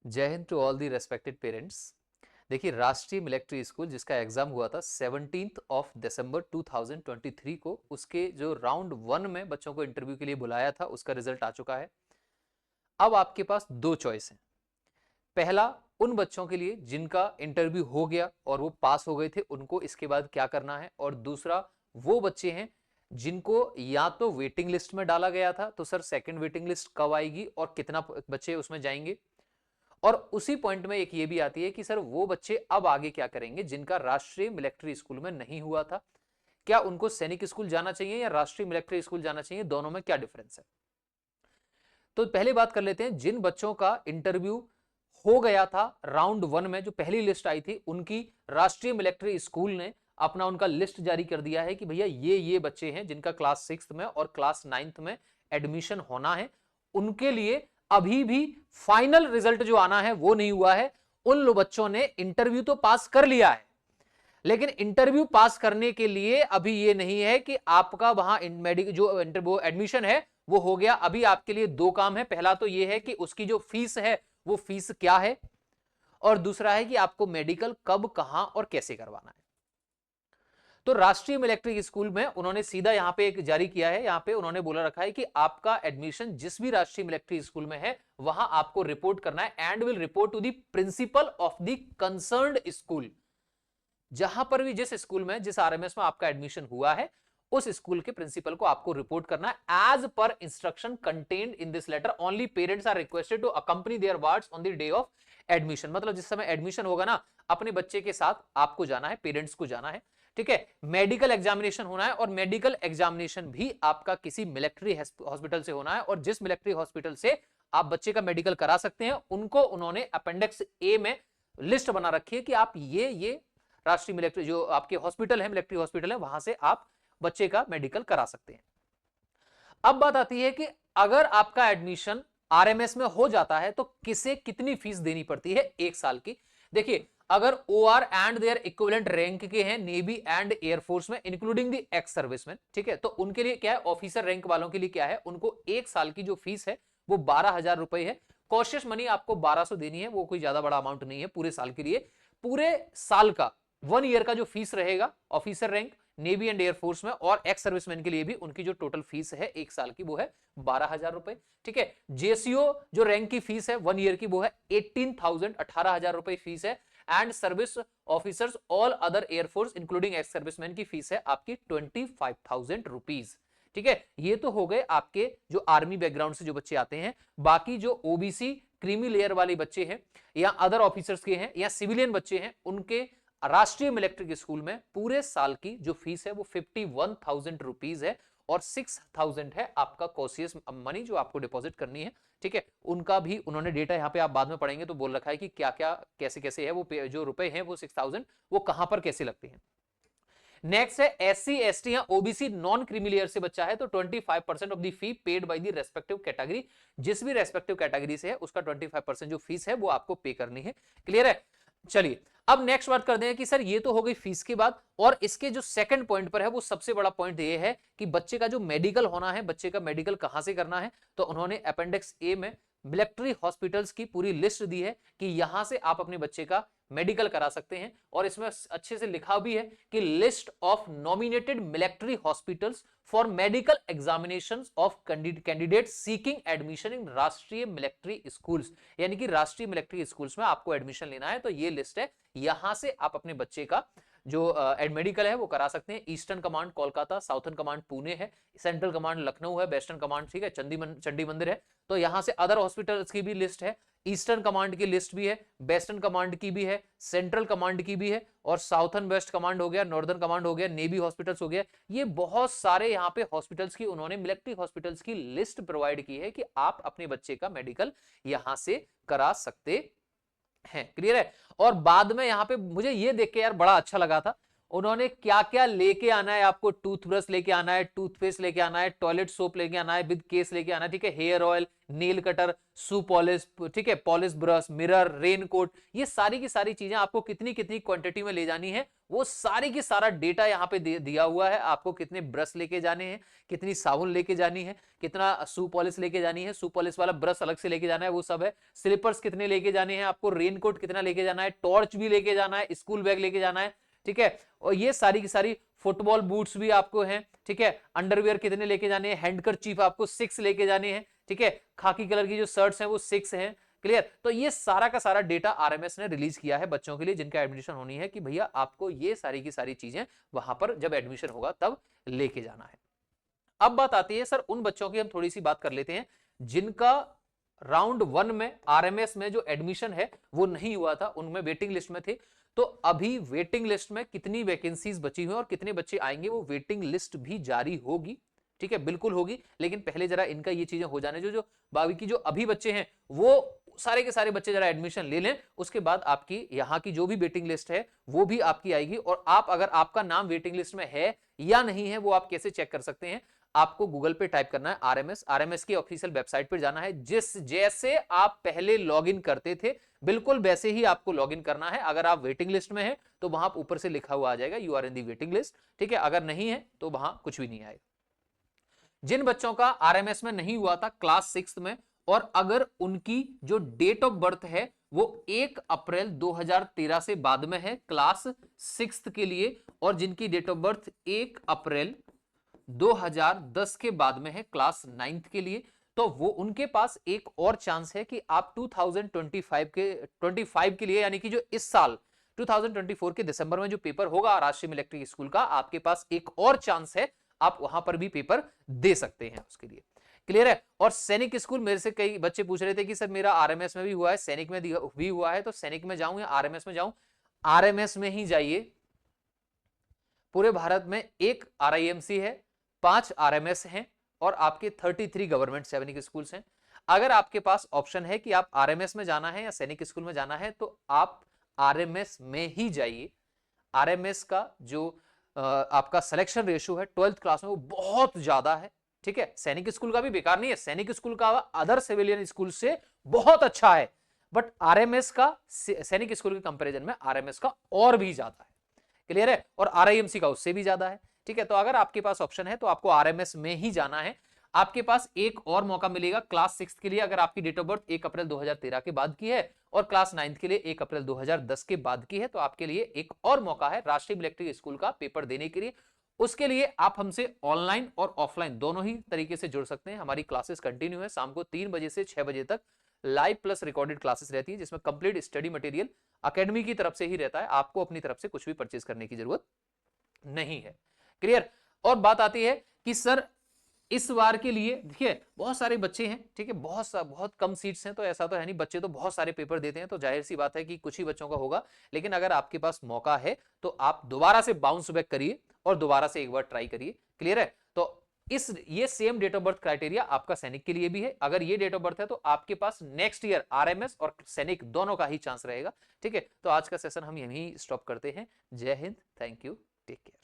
जय Hind to all the respected parents. देखिए, राष्ट्रीय मिलिट्री स्कूल जिसका एग्जाम हुआ था 17 ऑफ दिसंबर 2023 को, उसके जो राउंड 1 में बच्चों को इंटरव्यू के लिए बुलाया था उसका रिजल्ट आ चुका है। अब आपके पास दो चॉइस हैं। पहला, उन बच्चों के लिए जिनका इंटरव्यू हो गया और वो पास हो गए थे, उनको इसके बाद क्या करना है। और दूसरा, वो बच्चे हैं जिनको या तो वेटिंग लिस्ट में डाला गया था, तो सर सेकंड वेटिंग लिस्ट कब आएगी और कितना बच्चे उसमें जाएंगे। और उसी पॉइंट में एक ये भी आती है कि सर वो बच्चे अब आगे क्या करेंगे जिनका राष्ट्रीय मिलिट्री स्कूल में नहीं हुआ था, क्या उनको सैनिक स्कूल जाना चाहिए या राष्ट्रीय मिलिट्री स्कूल जाना चाहिए, दोनों में क्या डिफरेंस है। तो पहले बात कर लेते हैं जिन बच्चों का इंटरव्यू हो गया था राउंड 1 में, जो पहली लिस्ट आई थी, उनकी राष्ट्रीय मिलिट्री स्कूल ने अपना उनका लिस्ट जारी कर दिया है कि भैया ये बच्चे हैं जिनका क्लास 6 में और क्लास 9 में एडमिशन होना है। उनके लिए अभी भी फाइनल रिजल्ट जो आना है वो नहीं हुआ है। उन बच्चों ने इंटरव्यू तो पास कर लिया है, लेकिन इंटरव्यू पास करने के लिए अभी ये नहीं है कि आपका वहां मेडिकल जो एडमिशन है वो हो गया। अभी आपके लिए दो काम है। पहला तो ये है कि उसकी जो फीस है वो फीस क्या है, और दूसरा है कि आपको मेडिकल कब, कहां और कैसे करवाना है। तो राष्ट्रीय मिलिट्री स्कूल में उन्होंने सीधा यहां पे एक जारी किया है। यहां पे उन्होंने बोला रखा है कि आपका एडमिशन जिस भी राष्ट्रीय मिलिट्री स्कूल में है वहां आपको रिपोर्ट करना है and will report to the principal of the concerned school. जहां पर भी जिस स्कूल में, जिस आरएमएस में आपका एडमिशन हुआ है, उस स्कूल के प्रिंसिपल को आपको रिपोर्ट करना है एज पर instruction contained in this letter. Only parents are requested to accompany their wards on the day of admission. मतलब जिस समय एडमिशन होगा ना, अपने बच्चे के साथ आपको जाना है, पेरेंट्स को जाना है। ठीक है, मेडिकल एग्जामिनेशन होना है और मेडिकल एग्जामिनेशन भी आपका किसी मिलिट्री हॉस्पिटल से होना है। और जिस मिलिट्री हॉस्पिटल से आप बच्चे का मेडिकल करा सकते हैं, उनको उन्होंने अपेंडिक्स ए में लिस्ट बना रखी है कि आप ये राष्ट्रीय मिलिट्री जो आपके हॉस्पिटल है, मिलिट्री हॉस्पिटल है, वहां से आप बच्चे का मेडिकल करा सकते हैं। अब बात आती है कि अगर आपका एडमिशन आरएमएस में हो जाता है तो किसे कितनी फीस देनी पड़ती है एक साल की। देखिए, अगर OR and their equivalent rank के हैं नेवी एंड एयरफोर्स में, इंक्लूडिंग द एक्स सर्विसमैन, ठीक है, तो उनके लिए क्या है, ऑफिसर रैंक वालों के लिए क्या है, उनको एक साल की जो फीस है वो 12,000 रुपए है। कॉशियस मनी आपको 1200 देनी है, वो कोई ज्यादा बड़ा अमाउंट नहीं है पूरे साल के लिए। पूरे साल का 1 ईयर का जो फीस रहेगा officer rank, navy and air force में और एक्स सर्विसमैन के लिए भी, उनकी जो टोटल फीस है एक साल की वो है 12,000 रुपए। ठीक है, जेसीओ जो रैंक की फीस है 1 ईयर की वो है 18,000, 18,000 रुपए फीस है। And service officers all other air force including ex serviceman की फीस है आपकी 25,000 रुपीज। ठीक है, ये तो हो गए आपके जो आर्मी बैकग्राउंड से जो बच्चे आते हैं। बाकी जो ओबीसी क्रीमी लेयर वाले बच्चे हैं या अदर ऑफिसर्स के हैं या सिविलियन बच्चे हैं, उनके राष्ट्रीय मिलिट्री स्कूल में पूरे साल की जो फीस है वो 51,000 रुपीज है और 6,000 है आपका कॉशियस मनी जो आपको डिपॉजिट करनी है। ठीक है, उनका भी उन्होंने डेटा यहाँ पे आप बाद में पढ़ेंगे तो बोल रखा है कि क्या क्या कैसे कैसे है वो जो रुपए हैं वो 6,000 वो कहां पर कैसे लगते हैं। नेक्स्ट है एससी एसटी या ओबीसी नॉन क्रीमी लेयर से बच्चा है तो 25% of the fee paid by the respective category. जिस भी रेस्पेक्टिव कैटेगरी से है उसका 25% जो फीस है वो आपको पे करनी है। क्लियर है। चलिए, अब नेक्स्ट बात करते हैं कि सर ये तो हो गई फीस की बात, और इसके जो सेकंड पॉइंट पर है वो सबसे बड़ा पॉइंट ये है कि बच्चे का जो मेडिकल होना है, बच्चे का मेडिकल कहां से करना है। तो उन्होंने अपेंडिक्स ए में मिलिट्री हॉस्पिटल्स की पूरी लिस्ट दी है कि यहां से आप अपने बच्चे का मेडिकल करा सकते हैं। और इसमें अच्छे से लिखा भी है कि list of nominated military hospitals for medical examination of candidate seeking admission in राष्ट्रीय मिलिट्री स्कूल्स। यानी कि राष्ट्रीय मिलिट्री स्कूल्स में आपको एडमिशन लेना है तो ये लिस्ट है, यहां से आप अपने बच्चे का जो मेडिकल है वो करा सकते हैं। Eastern command Kolkata, southern command Pune है, सेंट्रल कमांड लखनऊ है, वेस्टर्न कमांड ठीक है चंडी मंदिर है। तो यहां से अदर हॉस्पिटल्स की भी लिस्ट है, ईस्टर्न कमांड की लिस्ट भी है, वेस्टर्न कमांड की भी है, सेंट्रल कमांड की भी है, और साउथर्न वेस्ट कमांड हो गया, नॉर्दर्न कमांड हो गया, नेवी हॉस्पिटल्स हो गया। ये बहुत सारे यहाँ पे हॉस्पिटल्स की उन्होंने मिलिट्री हॉस्पिटल्स की लिस्ट प्रोवाइड की है कि आप अपने बच्चे का मेडिकल यहां से करा सकते हैं। क्लियर है। और बाद में यहां पे मुझे ये देख के यार बड़ा अच्छा लगा था, उन्होंने क्या क्या लेके आना है आपको, टूथब्रश लेके आना है, टूथपेस्ट लेके आना है, टॉयलेट सोप लेके आना है, विद केस लेके आना है, ठीक है, hair oil, nail cutter, shoe polish, ठीक है, पॉलिश ब्रश, मिरर, रेनकोट, ये सारी की सारी चीजें आपको कितनी कितनी क्वांटिटी में ले जानी है, वो सारी की सारा डेटा यहाँ पे दिया हुआ है। आपको कितने ब्रश लेके जाने हैं, कितनी साबुन लेके जानी है, कितना शू पॉलिश लेके जानी है, शू पॉलिश वाला ब्रश अलग से लेके जाना है, वो सब है। स्लीपर्स कितने लेके जाने हैं आपको, रेनकोट कितना लेके जाना है, टॉर्च भी लेके जाना है, स्कूल बैग लेके जाना है, ठीक है, और ये सारी की सारी फुटबॉल बूट्स भी आपको हैं, ठीक है, अंडरवियर कितने लेके जाने हैं, हैंडकरचीफ आपको 6 लेके जाने हैं, ठीक है, खाकी कलर की जो शर्ट्स हैं वो 6 हैं। क्लियर? तो ये सारा का सारा डेटा आरएमएस ने रिलीज किया है बच्चों के लिए जिनका एडमिशन होनी है कि भैया आपको ये सारी की सारी चीजें वहां पर जब एडमिशन होगा तब लेके जाना है। अब बात आती है सर उन बच्चों की, हम थोड़ी सी बात कर लेते हैं जिनका राउंड 1 में आरएमएस में जो एडमिशन है वो नहीं हुआ था, उनमें वेटिंग लिस्ट में थे। तो अभी वेटिंग लिस्ट में कितनी वैकेंसीज बची हुई और कितने बच्चे आएंगे, वो वेटिंग लिस्ट भी जारी होगी, ठीक है, बिल्कुल होगी। लेकिन पहले जरा इनका ये चीजें हो जाने जो बाकी जो अभी बच्चे हैं वो सारे के सारे बच्चे जरा एडमिशन ले लें, उसके बाद आपकी यहाँ की जो भी वेटिंग लिस्ट है वो भी आपकी आएगी। और आप अगर आपका नाम वेटिंग लिस्ट में है या नहीं है वो आप कैसे चेक कर सकते हैं, आपको गूगल पे टाइप करना है आरएमएस, आरएमएस की ऑफिशियल वेबसाइट पर जाना है, जिस जैसे आप पहले लॉगिन करते थे बिल्कुल वैसे ही आपको लॉगिन करना है। अगर आप वेटिंग लिस्ट में हैं तो वहां ऊपर से लिखा हुआ आ जाएगा you are in the waiting list, ठीक है, अगर नहीं है तो वहां कुछ भी नहीं आएगा। जिन बच्चों का आरएमएस में नहीं हुआ था क्लास 6 में, और अगर उनकी जो डेट ऑफ बर्थ है वो 1 अप्रैल 2013 से बाद में है क्लास 6 के लिए, और जिनकी डेट ऑफ बर्थ 1 अप्रैल 2010 के बाद में है क्लास 9 के लिए, तो वो उनके पास एक और चांस है कि आप 2025 के लिए, यानी कि जो इस साल 2024 के दिसंबर में जो पेपर होगा राजश्री इलेक्ट्रिक स्कूल का, आपके पास एक और चांस है, आप वहां पर भी पेपर दे सकते हैं उसके लिए। क्लियर है? और सैनिक स्कूल, मेरे से कई बच्चे पूछ रहे थे कि सर मेरा आरएमएस में भी हुआ है, सैनिक में भी हुआ है, तो सैनिक में जाऊं या आरएमएस में जाऊं? आरएमएस में ही जाइए। पूरे भारत में 1 आरआईएमसी है, 5 आरएमएस हैं और आपके 33 गवर्नमेंट सैनिक स्कूल्स हैं। अगर आपके पास ऑप्शन है कि आप आरएमएस में जाना है या सैनिक स्कूल में जाना है तो आप आरएमएस में ही जाइए। आरएमएस का जो आपका सिलेक्शन रेशियो है 12th क्लास में वो बहुत ज्यादा है, ठीक है। सैनिक स्कूल का भी बेकार नहीं है, सैनिक स्कूल का अदर सिविलियन स्कूल से बहुत अच्छा है, बट आरएमएस का सैनिक स्कूल के कंपैरिजन में आरएमएस का और भी ज्यादा है। क्लियर है? और आरआईएमसी का उससे भी ज्यादा है, ठीक है। तो अगर आपके पास ऑप्शन है तो आपको आरएमएस में ही जाना है। आपके पास एक और मौका मिलेगा क्लास 6 के लिए, अगर आपकी डेट ऑफ बर्थ 1 अप्रैल 2013 के बाद की है और क्लास 9 के लिए 1 अप्रैल 2010 के बाद की है, तो आपके लिए एक और मौका है राष्ट्रीय इलेक्ट्रिक स्कूल का पेपर देने के लिए। उसके लिए आप हमसे ऑनलाइन और ऑफलाइन दोनों ही तरीके से जुड़ सकते हैं। हमारी क्लासेस कंटिन्यू है, शाम को 3 बजे से 6 बजे तक लाइव प्लस रिकॉर्डेड क्लासेस रहती है, जिसमें कंप्लीट स्टडी मटेरियल अकेडमी की तरफ से ही रहता है, आपको अपनी तरफ से कुछ भी परचेज करने की जरूरत नहीं है। क्लियर? और बात आती है कि सर इस बार के लिए देखिए बहुत सारे बच्चे हैं, ठीक है, बहुत कम सीट्स हैं, तो ऐसा तो है नहीं, बच्चे तो बहुत सारे पेपर देते हैं, तो जाहिर सी बात है कि कुछ ही बच्चों का होगा। लेकिन अगर आपके पास मौका है तो आप दोबारा से बाउंस बैक करिए और दोबारा से एक बार ट्राई करिए। क्लियर है? तो ये same date of birth criteria आपका सैनिक के लिए भी है। अगर ये डेट ऑफ बर्थ है तो आपके पास नेक्स्ट ईयर आरएमएस और सैनिक दोनों का ही चांस रहेगा, ठीक है। तो आज का सेशन हम यहीं स्टॉप करते हैं। जय Hind, thank you, take care.